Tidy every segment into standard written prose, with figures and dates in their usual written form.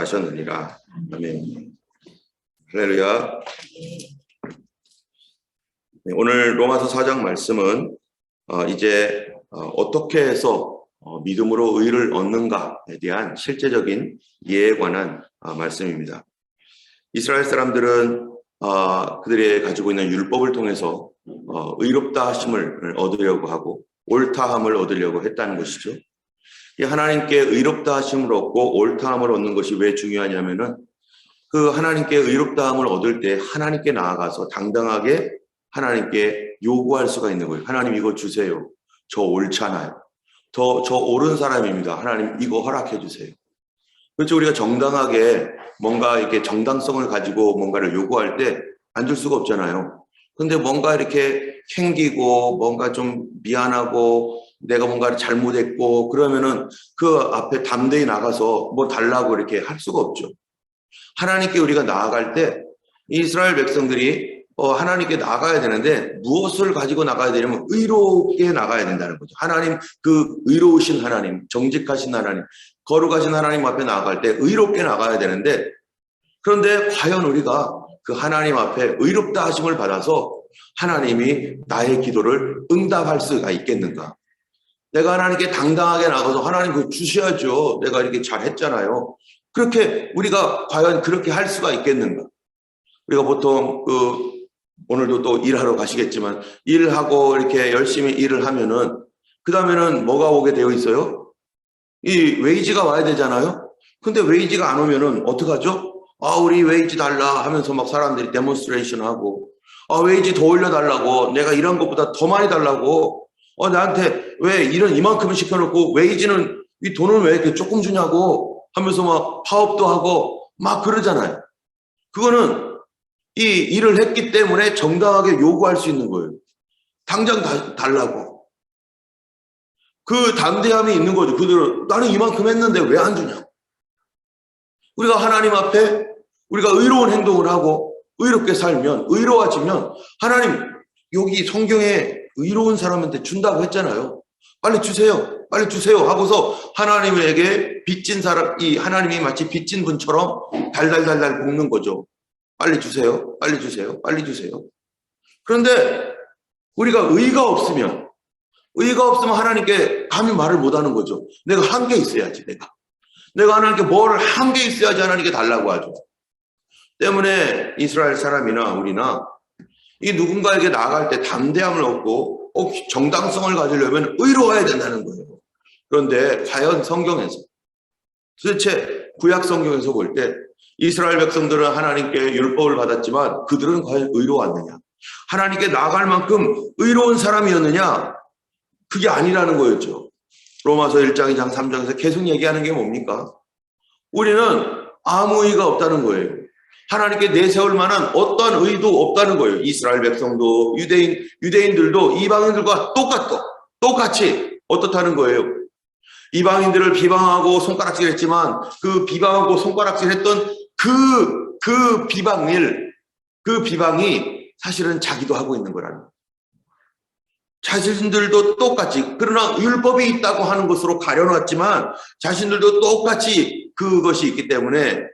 아셨느니라. 아멘. 할렐루야. 오늘 로마서 4장 말씀은 이제 어떻게 해서 믿음으로 의를 얻는가에 대한 실제적인 이해에 관한 말씀입니다. 이스라엘 사람들은 그들이 가지고 있는 율법을 통해서 의롭다 하심을 얻으려고 하고 옳다함을 얻으려고 했다는 것이죠. 이 하나님께 의롭다 하심을 얻고 옳다함을 얻는 것이 왜 중요하냐면은 그 하나님께 의롭다함을 얻을 때 하나님께 나아가서 당당하게 하나님께 요구할 수가 있는 거예요. 하나님 이거 주세요. 저 옳잖아요. 저 옳은 사람입니다. 하나님 이거 허락해 주세요. 그렇죠. 우리가 정당하게 뭔가 이렇게 정당성을 가지고 뭔가를 요구할 때 안 줄 수가 없잖아요. 근데 뭔가 이렇게 캥기고 뭔가 좀 미안하고 내가 뭔가를 잘못했고 그러면은 그 앞에 담대히 나가서 뭐 달라고 이렇게 할 수가 없죠. 하나님께 우리가 나아갈 때 이스라엘 백성들이 하나님께 나가야 되는데 무엇을 가지고 나가야 되냐면 의롭게 나가야 된다는 거죠. 하나님, 그 의로우신 하나님, 정직하신 하나님, 거룩하신 하나님 앞에 나아갈 때 의롭게 나가야 되는데, 그런데 과연 우리가 그 하나님 앞에 의롭다 하심을 받아서 하나님이 나의 기도를 응답할 수가 있겠는가? 내가 하나님께 당당하게 나가서 하나님 그거 주셔야죠. 내가 이렇게 잘했잖아요. 그렇게 우리가 과연 그렇게 할 수가 있겠는가? 우리가 보통 오늘도 또 일하러 가시겠지만 일하고 이렇게 열심히 일을 하면은 그 다음에는 뭐가 오게 되어 있어요? 이 웨이지가 와야 되잖아요. 근데 웨이지가 안 오면은 어떡하죠? 우리 웨이지 달라 하면서 막 사람들이 데몬스트레이션 하고 웨이지 더 올려달라고 내가 일한 것보다 더 많이 달라고 나한테 왜 일은 이만큼을 시켜놓고 웨이지는 이 돈은 왜 이렇게 조금 주냐고 하면서 막 파업도 하고 막 그러잖아요. 그거는 이 일을 했기 때문에 정당하게 요구할 수 있는 거예요. 당장 달라고. 그 담대함이 있는 거죠. 그대로 나는 이만큼 했는데 왜 안 주냐. 우리가 하나님 앞에 우리가 의로운 행동을 하고 의롭게 살면 의로워지면 하나님 여기 성경에 의로운 사람한테 준다고 했잖아요. 빨리 주세요. 빨리 주세요 하고서 하나님에게 빚진 사람, 이 하나님이 마치 빚진 분처럼 달달달달 볶는 거죠. 빨리 주세요. 빨리 주세요. 빨리 주세요. 그런데 우리가 의가 없으면 하나님께 감히 말을 못하는 거죠. 내가 한 게 있어야지. 내가 하나님께 뭐를 한 게 있어야지 하나님께 달라고 하죠. 때문에 이스라엘 사람이나 우리나 이 누군가에게 나아갈 때 담대함을 얻고 정당성을 가지려면 의로워야 된다는 거예요. 그런데 과연 성경에서 도대체 구약 성경에서 볼 때 이스라엘 백성들은 하나님께 율법을 받았지만 그들은 과연 의로웠느냐? 하나님께 나아갈 만큼 의로운 사람이었느냐? 그게 아니라는 거였죠. 로마서 1장, 2장, 3장에서 계속 얘기하는 게 뭡니까? 우리는 아무 의가 없다는 거예요. 하나님께 내세울 만한 어떤 의도 없다는 거예요. 이스라엘 백성도 유대인들도 이방인들과 똑같이 어떻다는 거예요. 이방인들을 비방하고 손가락질했지만 그 비방하고 손가락질했던 그 비방이 사실은 자기도 하고 있는 거라는 거예요. 자신들도 똑같이, 그러나 율법이 있다고 하는 것으로 가려놨지만 자신들도 똑같이 그것이 있기 때문에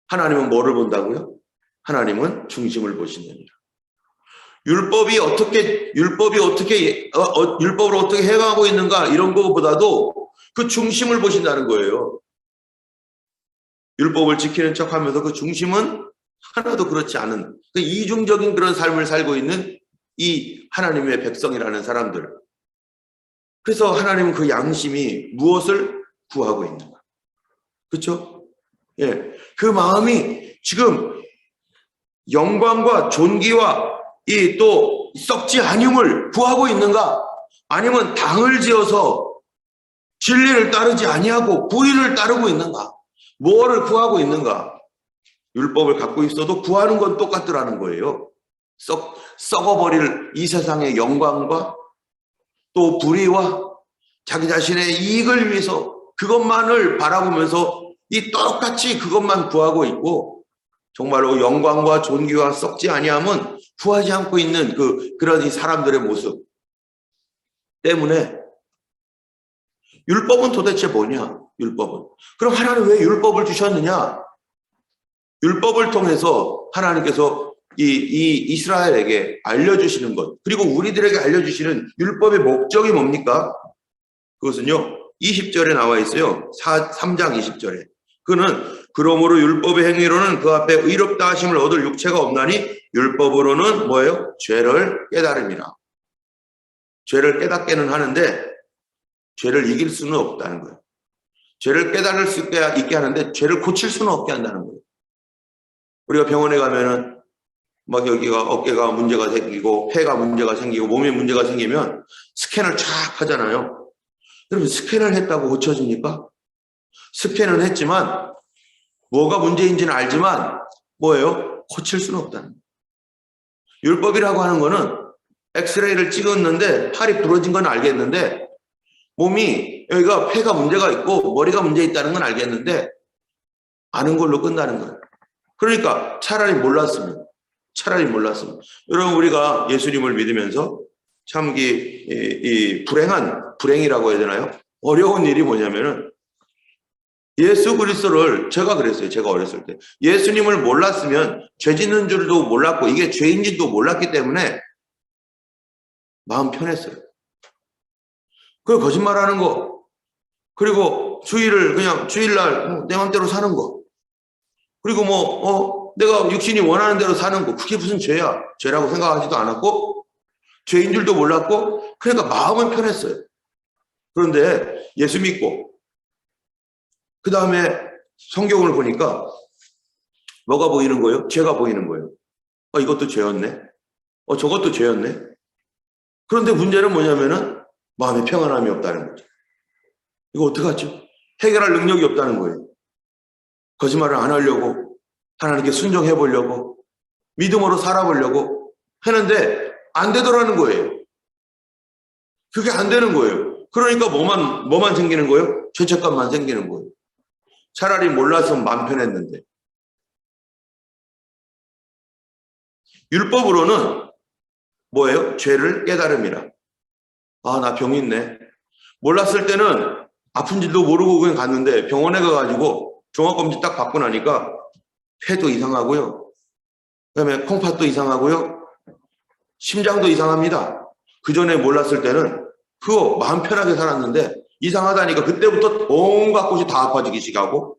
하나님은 뭐를 본다고요? 하나님은 중심을 보시느니라. 율법을 어떻게 행하고 있는가 이런 것보다도 그 중심을 보신다는 거예요. 율법을 지키는 척하면서 그 중심은 하나도 그렇지 않은 그 이중적인 그런 삶을 살고 있는 이 하나님의 백성이라는 사람들. 그래서 하나님은 그 양심이 무엇을 구하고 있는가? 그렇죠? 예, 그 마음이 지금 영광과 존귀와 이 또 썩지 아니함을 구하고 있는가? 아니면 당을 지어서 진리를 따르지 아니하고 불의를 따르고 있는가? 무엇을 구하고 있는가? 율법을 갖고 있어도 구하는 건 똑같더라는 거예요. 썩어버릴 이 세상의 영광과 또 불의와 자기 자신의 이익을 위해서 그것만을 바라보면서 이 똑같이 그것만 구하고 있고 정말로 영광과 존귀와 썩지 아니함은 구하지 않고 있는 그런 이 사람들의 모습 때문에 율법은 도대체 뭐냐? 율법은. 그럼 하나님 왜 율법을 주셨느냐? 율법을 통해서 하나님께서 이 이스라엘에게 알려주시는 것, 그리고 우리들에게 알려주시는 율법의 목적이 뭡니까? 그것은요, 20절에 나와 있어요. 3장 20절에. 그는 그러므로 율법의 행위로는 그 앞에 의롭다 하심을 얻을 육체가 없나니 율법으로는 뭐예요? 죄를 깨달음이라. 죄를 깨닫게는 하는데 죄를 이길 수는 없다는 거예요. 죄를 깨달을 수 있게 하는데 죄를 고칠 수는 없게 한다는 거예요. 우리가 병원에 가면은 막 여기가 어깨가 문제가 생기고 폐가 문제가 생기고 몸에 문제가 생기면 스캔을 쫙 하잖아요. 여러분, 스캔을 했다고 고쳐집니까? 스캔은 했지만 뭐가 문제인지는 알지만 뭐예요? 고칠 수는 없다는 거예요. 율법이라고 하는 거는 엑스레이를 찍었는데 팔이 부러진 건 알겠는데 몸이 여기가 폐가 문제가 있고 머리가 문제 있다는 건 알겠는데 아는 걸로 끝나는 거예요. 그러니까 차라리 몰랐으면 여러분, 우리가 예수님을 믿으면서 참 이 불행이라고 해야 되나요? 어려운 일이 뭐냐면은 예수 그리스도를, 제가 그랬어요. 제가 어렸을 때 예수님을 몰랐으면 죄 짓는 줄도 몰랐고 이게 죄인지도 몰랐기 때문에 마음 편했어요. 그 거짓말하는 거, 그리고 그냥 주일날 내 맘대로 사는 거, 그리고 내가 육신이 원하는 대로 사는 거, 그게 무슨 죄야? 죄라고 생각하지도 않았고 죄인 줄도 몰랐고, 그러니까 마음은 편했어요. 그런데 예수 믿고 그 다음에 성경을 보니까 뭐가 보이는 거예요? 죄가 보이는 거예요. 이것도 죄였네. 저것도 죄였네. 그런데 문제는 뭐냐면은 마음에 평안함이 없다는 거죠. 이거 어떡하죠? 해결할 능력이 없다는 거예요. 거짓말을 안 하려고, 하나님께 순종해 보려고, 믿음으로 살아보려고 하는데 안 되더라는 거예요. 그게 안 되는 거예요. 그러니까 뭐만 생기는 거예요? 죄책감만 생기는 거예요. 차라리 몰라서 마음 편했는데. 율법으로는 뭐예요? 죄를 깨달음이라. 나 병 있네. 몰랐을 때는 아픈지도 모르고 그냥 갔는데 병원에 가가지고 종합검진 딱 받고 나니까 폐도 이상하고요. 그다음에 콩팥도 이상하고요. 심장도 이상합니다. 그 전에 몰랐을 때는 그거 마음 편하게 살았는데 이상하다니까 그때부터 온갖 곳이 다 아파지기 시작하고,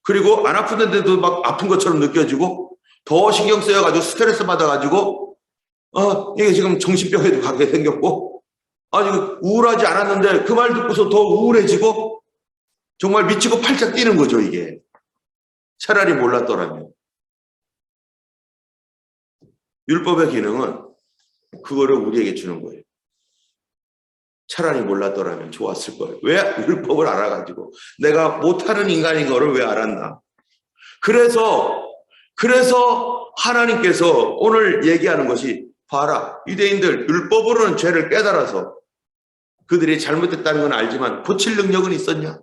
그리고 안 아픈데도 막 아픈 것처럼 느껴지고 더 신경 쓰여가지고 스트레스 받아가지고 이게 지금 정신병에도 가게 생겼고, 아니 우울하지 않았는데 그 말 듣고서 더 우울해지고 정말 미치고 팔짝 뛰는 거죠. 이게 차라리 몰랐더라면. 율법의 기능은 그거를 우리에게 주는 거예요. 차라리 몰랐더라면 좋았을 거예요. 왜 율법을 알아가지고 내가 못하는 인간인 거를 왜 알았나. 그래서 하나님께서 오늘 얘기하는 것이, 봐라, 유대인들 율법으로는 죄를 깨달아서 그들이 잘못했다는 건 알지만 고칠 능력은 있었냐?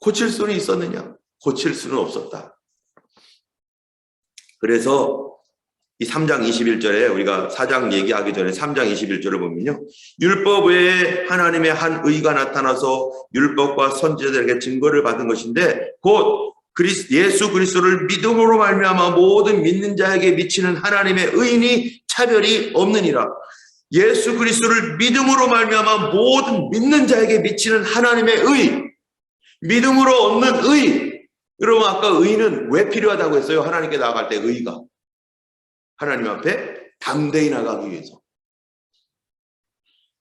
고칠 수는 있었느냐? 고칠 수는 없었다. 그래서 이 3장 21절에 우리가 4장 얘기하기 전에 3장 21절을 보면요, 율법 외에 하나님의 한 의가 나타나서 율법과 선지자들에게 증거를 받은 것인데 곧 예수 그리스도를 믿음으로 말미암아 모든 믿는 자에게 미치는 하나님의 의인이 차별이 없느니라. 예수 그리스도를 믿음으로 말미암아 모든 믿는 자에게 미치는 하나님의 의, 믿음으로 얻는 의. 여러분, 아까 의는 왜 필요하다고 했어요? 하나님께 나아갈 때 의가 하나님 앞에 담대히 나가기 위해서.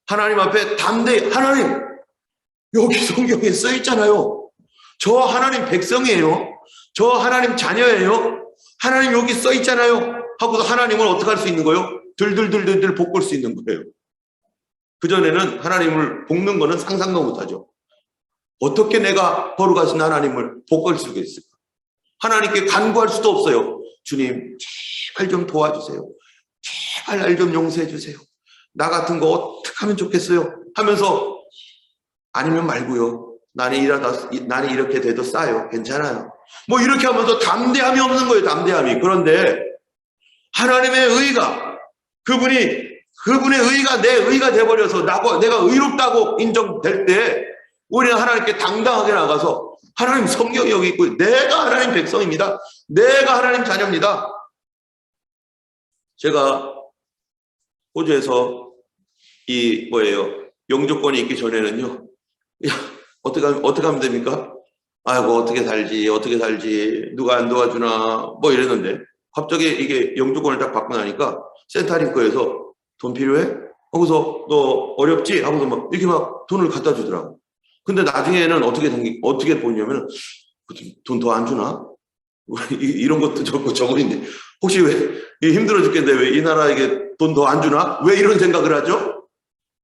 하나님 앞에 담대히, 하나님 여기 성경에 써 있잖아요. 저 하나님 백성이에요. 저 하나님 자녀예요. 하나님 여기 써 있잖아요. 하고서 하나님을 어떻게 할 수 있는 거예요? 들들들들 볶을 수 있는 거예요. 그전에는 하나님을 볶는 거는 상상도 못하죠. 어떻게 내가 거룩하신 하나님을 볶을 수가 있을까? 하나님께 간구할 수도 없어요. 주님, 제발 좀 도와주세요. 제발 날 좀 용서해 주세요. 나 같은 거 어떻게 하면 좋겠어요? 하면서, 아니면 말고요. 나는 이렇게 돼도 싸요. 괜찮아요. 뭐 이렇게 하면서 담대함이 없는 거예요. 담대함이. 그런데 하나님의 의가, 그분의 의가 내 의가 돼버려서 내가 의롭다고 인정될 때 우리는 하나님께 당당하게 나가서, 하나님 성경이 여기 있고 내가 하나님 백성입니다. 내가 하나님 자녀입니다. 제가 호주에서 영주권이 있기 전에는요. 야, 어떻게 하면 됩니까? 아이고, 어떻게 살지, 누가 안 도와주나, 뭐 이랬는데, 갑자기 이게 영주권을 딱 받고 나니까, 센터링크에서 돈 필요해? 하고서 너 어렵지? 하고서 막 이렇게 막 돈을 갖다 주더라고. 근데 나중에는 어떻게 보냐면, 돈 더 안 주나? 이런 것도 저거인데, 혹시 왜 힘들어 죽겠는데 왜 이 나라에게 돈 더 안 주나? 왜 이런 생각을 하죠?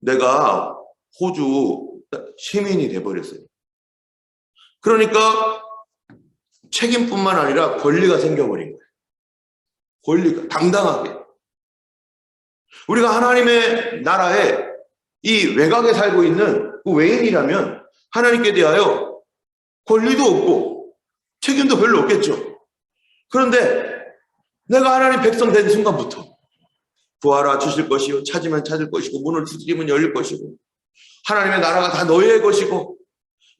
내가 호주 시민이 돼버렸어요. 그러니까 책임뿐만 아니라 권리가 생겨버린 거예요. 권리가 당당하게. 우리가 하나님의 나라에 이 외곽에 살고 있는 그 외인이라면 하나님께 대하여 권리도 없고 책임도 별로 없겠죠. 그런데 내가 하나님 백성 된 순간부터 구하라 주실 것이요 찾으면 찾을 것이고 문을 두드리면 열릴 것이고 하나님의 나라가 다 너희의 것이고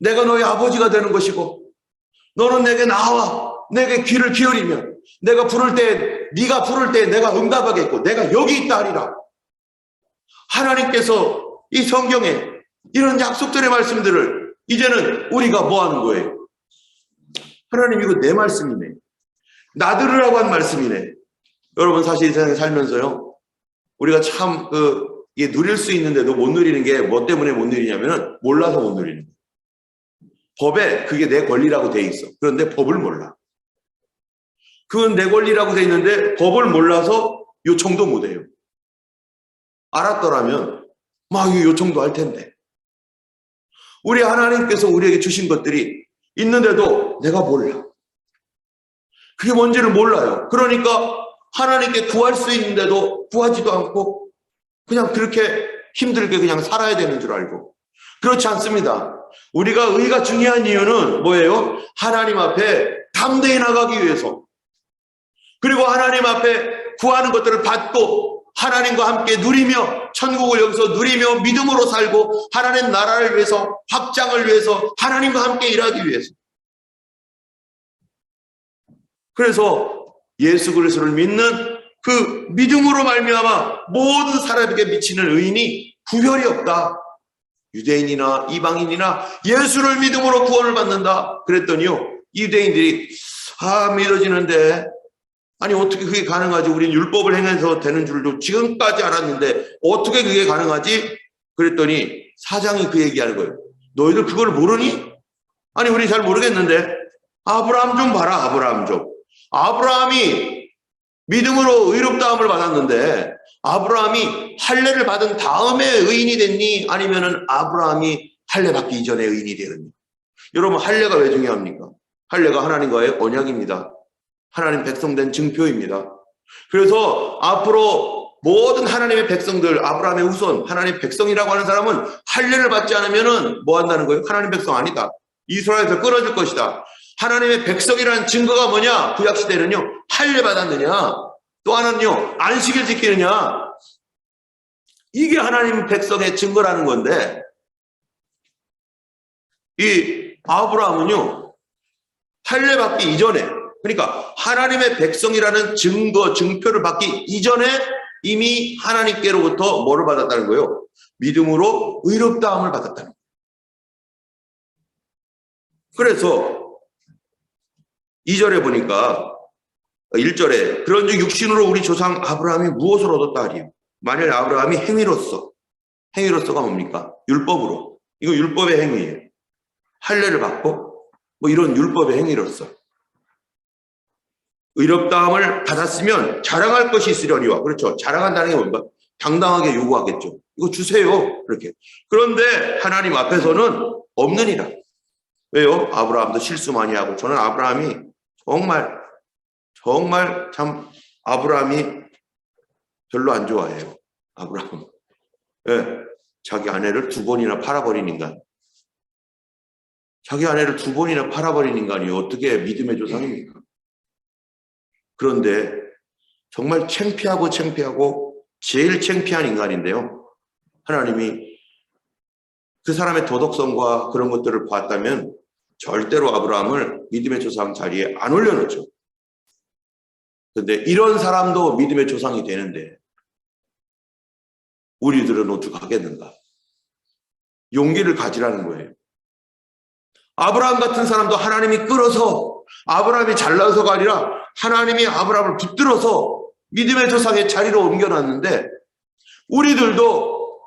내가 너희 아버지가 되는 것이고 너는 내게 나와 내게 귀를 기울이면 내가 부를 때 네가 부를 때 내가 응답하겠고 내가 여기 있다 하리라. 하나님께서 이 성경에 이런 약속들의 말씀들을 이제는 우리가 뭐 하는 거예요? 하나님 이거 내 말씀이네. 나들으라고 한 말씀이네. 여러분 사실 이 세상에 살면서요. 우리가 참 이게 누릴 수 있는데도 못 누리는 게 뭐 때문에 못 누리냐면은 몰라서 못 누리는 거예요. 법에 그게 내 권리라고 돼 있어. 그런데 법을 몰라. 그건 내 권리라고 돼 있는데 법을 몰라서 요청도 못 해요. 알았더라면 막 요청도 할 텐데. 우리 하나님께서 우리에게 주신 것들이 있는데도 내가 몰라. 그게 뭔지를 몰라요. 그러니까 하나님께 구할 수 있는데도 구하지도 않고 그냥 그렇게 힘들게 그냥 살아야 되는 줄 알고. 그렇지 않습니다. 우리가 의가 중요한 이유는 뭐예요? 하나님 앞에 담대히 나가기 위해서. 그리고 하나님 앞에 구하는 것들을 받고 하나님과 함께 누리며 천국을 여기서 누리며 믿음으로 살고 하나님 나라를 위해서 확장을 위해서 하나님과 함께 일하기 위해서. 그래서 예수 그리스도를 믿는 그 믿음으로 말미암아 모든 사람에게 미치는 의인이 구별이 없다. 유대인이나 이방인이나 예수를 믿음으로 구원을 받는다. 그랬더니요. 유대인들이 믿어지는데 아니 어떻게 그게 가능하지? 우린 율법을 행해서 되는 줄도 지금까지 알았는데 어떻게 그게 가능하지? 그랬더니 사장이 그 얘기하는 거예요. 너희들 그걸 모르니? 아니 우리 잘 모르겠는데 아브라함 좀 봐라. 아브라함 좀. 아브라함이 믿음으로 의롭다함을 받았는데 아브라함이 할례를 받은 다음에 의인이 됐니? 아니면은 아브라함이 할례 받기 이전에 의인이 되었니? 여러분 할례가 왜 중요합니까? 할례가 하나님과의 언약입니다. 하나님 백성된 증표입니다. 그래서 앞으로 모든 하나님의 백성들, 아브라함의 후손, 하나님 백성이라고 하는 사람은 할례를 받지 않으면은 뭐 한다는 거예요? 하나님 백성 아니다. 이스라엘에서 끊어질 것이다. 하나님의 백성이라는 증거가 뭐냐? 구약시대는요, 할례 받았느냐? 또 하나는요, 안식일 지키느냐? 이게 하나님 백성의 증거라는 건데, 이 아브라함은요, 할례 받기 이전에, 그러니까 하나님의 백성이라는 증거, 증표를 받기 이전에 이미 하나님께로부터 뭐를 받았다는 거예요? 믿음으로 의롭다함을 받았다는 거예요. 그래서 2절에 보니까 1절에 그런즉 육신으로 우리 조상 아브라함이 무엇을 얻었다 하리요? 만일 아브라함이 행위로서가 뭡니까? 율법으로. 이거 율법의 행위예요. 할례를 받고 뭐 이런 율법의 행위로서 의롭다함을 받았으면 자랑할 것이 있으려니와. 그렇죠. 자랑한다는 게 뭔가? 당당하게 요구하겠죠. 이거 주세요. 그렇게. 그런데 하나님 앞에서는 없느니라. 왜요? 아브라함도 실수 많이 하고 저는 아브라함이 정말 참 아브라함이 별로 안 좋아해요. 아브라함. 네. 자기 아내를 2번이나 팔아버린 인간. 자기 아내를 2번이나 팔아버린 인간이 어떻게 믿음의 조상입니까? 그런데 정말 창피하고 제일 창피한 인간인데요. 하나님이 그 사람의 도덕성과 그런 것들을 봤다면 절대로 아브라함을 믿음의 조상 자리에 안 올려놓죠. 그런데 이런 사람도 믿음의 조상이 되는데 우리들은 어떻게 하겠는가? 용기를 가지라는 거예요. 아브라함 같은 사람도 하나님이 끌어서, 아브라함이 잘나서가 아니라 하나님이 아브라함을 붙들어서 믿음의 조상의 자리로 옮겨놨는데 우리들도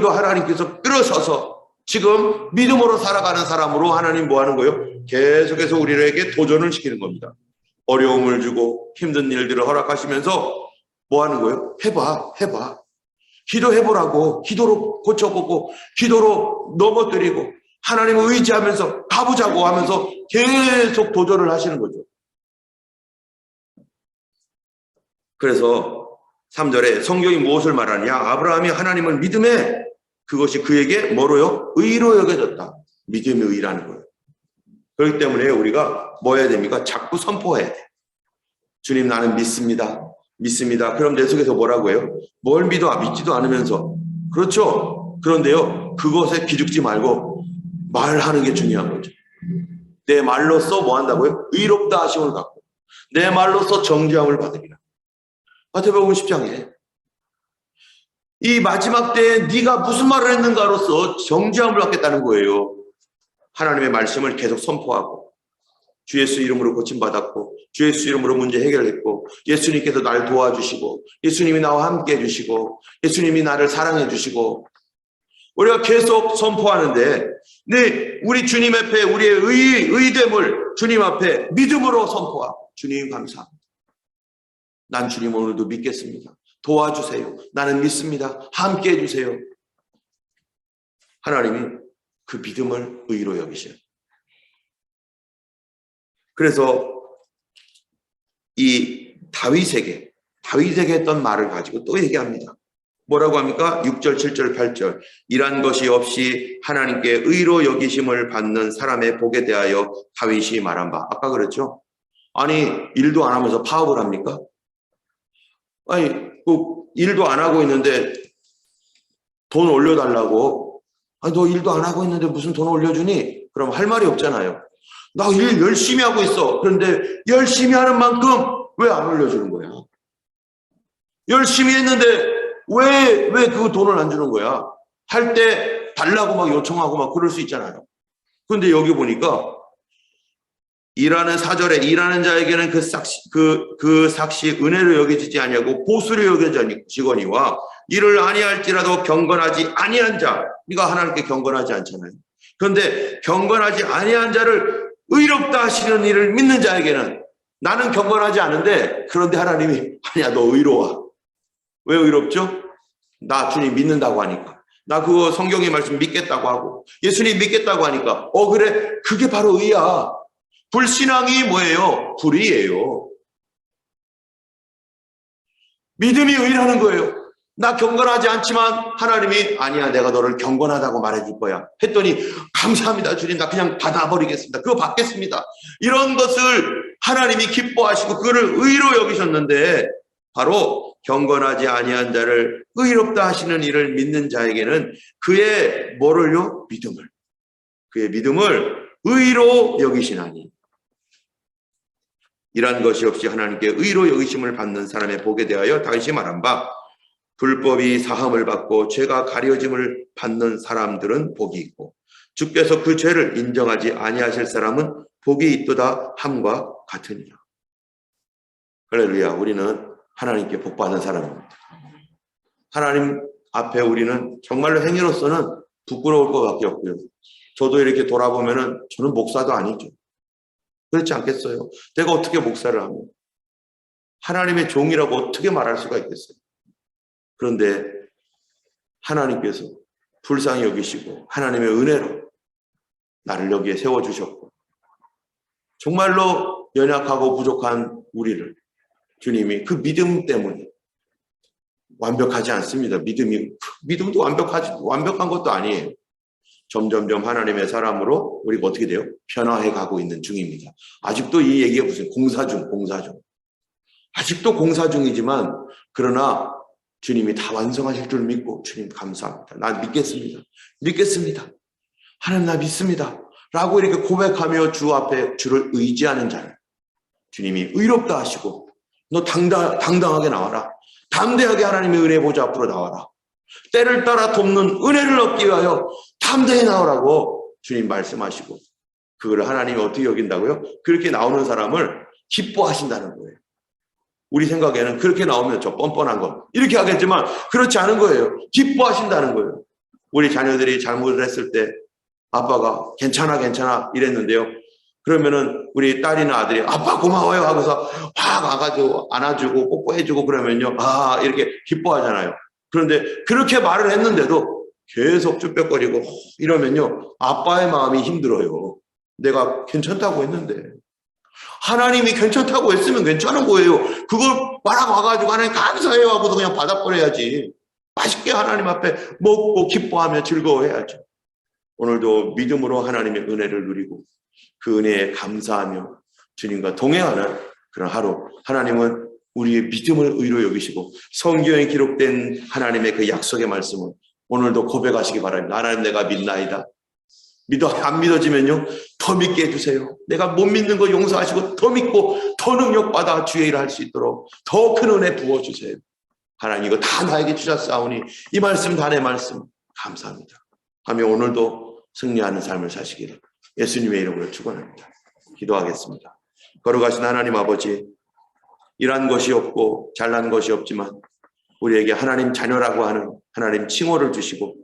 하나님께서 끌어서서 지금 믿음으로 살아가는 사람으로 하나님 뭐 하는 거예요? 계속해서 우리에게 도전을 시키는 겁니다. 어려움을 주고 힘든 일들을 허락하시면서 뭐 하는 거예요? 해봐. 기도해보라고. 기도로 고쳐보고 기도로 넘어뜨리고 하나님을 의지하면서 가보자고 하면서 계속 도전을 하시는 거죠. 그래서 3절에 성경이 무엇을 말하느냐? 아브라함이 하나님을 믿음에 그것이 그에게 뭐로요? 의로 여겨졌다. 믿음의 의라는 거예요. 그렇기 때문에 우리가 뭐 해야 됩니까? 자꾸 선포해야 돼. 주님 나는 믿습니다. 그럼 내 속에서 뭐라고 해요? 뭘 믿어? 믿지도 않으면서. 그렇죠. 그런데요, 그것에 기죽지 말고 말하는 게 중요한 거죠. 내 말로써 뭐 한다고요? 의롭다 하심을 갖고 내 말로써 정죄함을 받으리라. 마태복음 10장에 이 마지막 때에 네가 무슨 말을 했는가로서 정죄함을 받겠다는 거예요. 하나님의 말씀을 계속 선포하고 주 예수 이름으로 고침받았고 주 예수 이름으로 문제 해결했고 예수님께서 나를 도와주시고 예수님이 나와 함께 해주시고 예수님이 나를 사랑해 주시고 우리가 계속 선포하는데 네, 우리 주님 앞에 우리의 의됨을 주님 앞에 믿음으로 선포하고 주님 감사합니다. 난 주님 오늘도 믿겠습니다. 도와주세요. 나는 믿습니다. 함께 해주세요. 하나님이 그 믿음을 의로 여기셔요. 그래서 이 다윗에게 했던 말을 가지고 또 얘기합니다. 뭐라고 합니까? 6절, 7절, 8절. 이란 것이 없이 하나님께 의로 여기심을 받는 사람의 복에 대하여 다윗이 말한 바. 아까 그랬죠? 아니, 일도 안 하면서 파업을 합니까? 아니, 그 일도 안 하고 있는데 돈 올려달라고. 아니, 너 일도 안 하고 있는데 무슨 돈 올려주니? 그럼 할 말이 없잖아요. 나 일 열심히 하고 있어. 그런데 열심히 하는 만큼 왜 안 올려주는 거야? 열심히 했는데 왜 그 돈을 안 주는 거야? 할 때 달라고 막 요청하고 막 그럴 수 있잖아요. 그런데 여기 보니까 일하는 4절에 일하는 자에게는 그 삭시 은혜로 여겨지지 아니하고 보수로 여겨지거니와 이를 아니할지라도 경건하지 아니한 자, 네가 하나님께 경건하지 않잖아요. 그런데 경건하지 아니한 자를 의롭다 하시는 일을 믿는 자에게는 나는 경건하지 않은데 그런데 하나님이 아니야 너 의로워. 왜 의롭죠? 나 주님 믿는다고 하니까. 나 그거 성경의 말씀 믿겠다고 하고 예수님 믿겠다고 하니까 그래 그게 바로 의야. 불신앙이 뭐예요? 불의예요. 믿음이 의라는 거예요. 나 경건하지 않지만 하나님이 아니야 내가 너를 경건하다고 말해줄 거야 했더니 감사합니다 주님 나 그냥 받아버리겠습니다. 그거 받겠습니다. 이런 것을 하나님이 기뻐하시고 그거를 의로 여기셨는데 바로 경건하지 아니한 자를 의롭다 하시는 이를 믿는 자에게는 그의 뭐를요? 믿음을. 그의 믿음을 의로 여기시나니 이란 것이 없이 하나님께 의로 여기심을 받는 사람의 복에 대하여 다윗이 말한 바 불법이 사함을 받고 죄가 가려짐을 받는 사람들은 복이 있고 주께서 그 죄를 인정하지 아니하실 사람은 복이 있도다 함과 같으니라. 할렐루야. 우리는 하나님께 복받는 사람입니다. 하나님 앞에 우리는 정말로 행위로서는 부끄러울 것 밖에 없고요. 저도 이렇게 돌아보면은 저는 목사도 아니죠. 그렇지 않겠어요? 내가 어떻게 목사를 하면 하나님의 종이라고 어떻게 말할 수가 있겠어요? 그런데 하나님께서 불쌍히 여기시고 하나님의 은혜로 나를 여기에 세워주셨고 정말로 연약하고 부족한 우리를 주님이 그 믿음 때문에 완벽하지 않습니다. 믿음도 완벽한 것도 아니에요. 점점점 하나님의 사람으로 우리가 어떻게 돼요? 변화해 가고 있는 중입니다. 아직도 이 얘기가 무슨 공사 중. 아직도 공사 중이지만 그러나 주님이 다 완성하실 줄 믿고 주님 감사합니다. 나 믿겠습니다. 하나님 나 믿습니다. 라고 이렇게 고백하며 주 앞에 주를 의지하는 자는 주님이 의롭다 하시고 너 당당하게 나와라. 담대하게 하나님의 은혜 보좌 앞으로 나와라. 때를 따라 돕는 은혜를 얻기 위하여 담대히 나오라고 주님 말씀하시고 그걸 하나님이 어떻게 여긴다고요? 그렇게 나오는 사람을 기뻐하신다는 거예요. 우리 생각에는 그렇게 나오면 저 뻔뻔한 거 이렇게 하겠지만 그렇지 않은 거예요. 기뻐하신다는 거예요. 우리 자녀들이 잘못을 했을 때 아빠가 괜찮아 이랬는데요. 그러면은 우리 딸이나 아들이 아빠 고마워요 하고서 확 와가지고 안아주고 뽀뽀해주고 그러면요. 아 이렇게 기뻐하잖아요. 그런데 그렇게 말을 했는데도 계속 쭈뼛거리고 이러면요. 아빠의 마음이 힘들어요. 내가 괜찮다고 했는데. 하나님이 괜찮다고 했으면 괜찮은 거예요. 그걸 말하고 와가지고 하나님 감사해요 하고서 그냥 받아버려야지. 맛있게 하나님 앞에 먹고 기뻐하며 즐거워해야죠. 오늘도 믿음으로 하나님의 은혜를 누리고 그 은혜에 감사하며 주님과 동행하는 그런 하루. 하나님은 우리의 믿음을 의로 여기시고 성경에 기록된 하나님의 그 약속의 말씀을 오늘도 고백하시기 바랍니다. 하나님 내가 믿나이다. 안 믿어지면요 더 믿게 해주세요. 내가 못 믿는 거 용서하시고 더 믿고 더 능력받아 주의 일을 할 수 있도록 더 큰 은혜 부어주세요. 하나님 이거 다 나에게 주셨사오니 이 말씀 다 내 말씀 감사합니다 하며 오늘도 승리하는 삶을 사시기를 예수님의 이름으로 축원합니다. 기도하겠습니다. 거룩하신 하나님 아버지, 일한 것이 없고 잘난 것이 없지만 우리에게 하나님 자녀라고 하는 하나님 칭호를 주시고